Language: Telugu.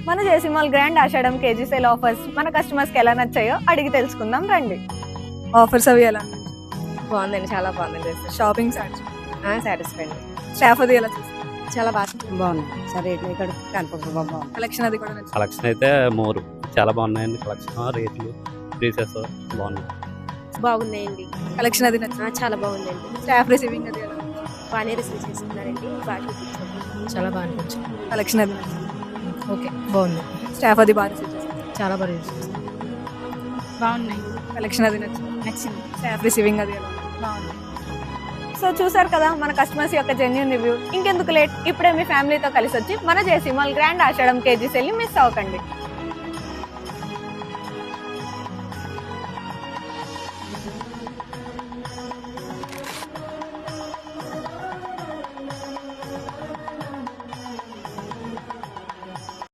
మన జేసీ మాల్ గ్రాండ్ ఆషాఢం కేజీ సేల్ ఆఫర్స్ మన కస్టమర్స్ కి ఎలా నచ్చాయో అడిగి తెలుసుకుందాం రండి. ఆఫర్స్ అవి ఎలా ఉన్నాయి? బాగుందండి, చాలా బాగుందండి. షాపింగ్ సాటిస్ఫైడ్, స్టాఫ్ అది ఎలా చూస్తారు? చాలా బాగా బాగుంది. సరే ఇక్కడ కనిపించడం బాగుంది. కలెక్షన్ అది కూడా నచ్చింది. కలెక్షన్ అయితే మోరు చాలా బాగున్నాయండి. కలెక్షన్ రేట్లు ప్రీసెస్ బాగున్నాయి. బాగున్నాయండి. కలెక్షన్ అది నచ్చింది. చాలా బాగుందండి. స్టాఫ్ రిసీవింగ్ అది ఎలా ఉంది? బాగానే రిసీవ్ చేసుకున్నారండి, బాగా చూపించారు. చాలా బాగా అనిపించింది. కలెక్షన్ అది నచ్చింది. ఓకే, బాగుంది. స్టాఫ్ అది బాగా రిసీవ్ చేస్తారు. చాలా బాగా రిసీవ్ బాగున్నాయి. కలెక్షన్ అది నచ్చింది. నచ్చింది. స్టాఫ్ రిసీవింగ్ అది ఎలా ఉంది? బాగుంది. సో చూసారు కదా మన కస్టమర్స్ యొక్క జెన్యూన్ రివ్యూ. ఇంకెందుకు లేట్, ఇప్పుడే మీ ఫ్యామిలీతో కలిసి వచ్చి మన జేసీ మాల్ గ్రాండ్ ఆషాఢం కేజీ సేల్ ని మిస్ అవ్వకండి.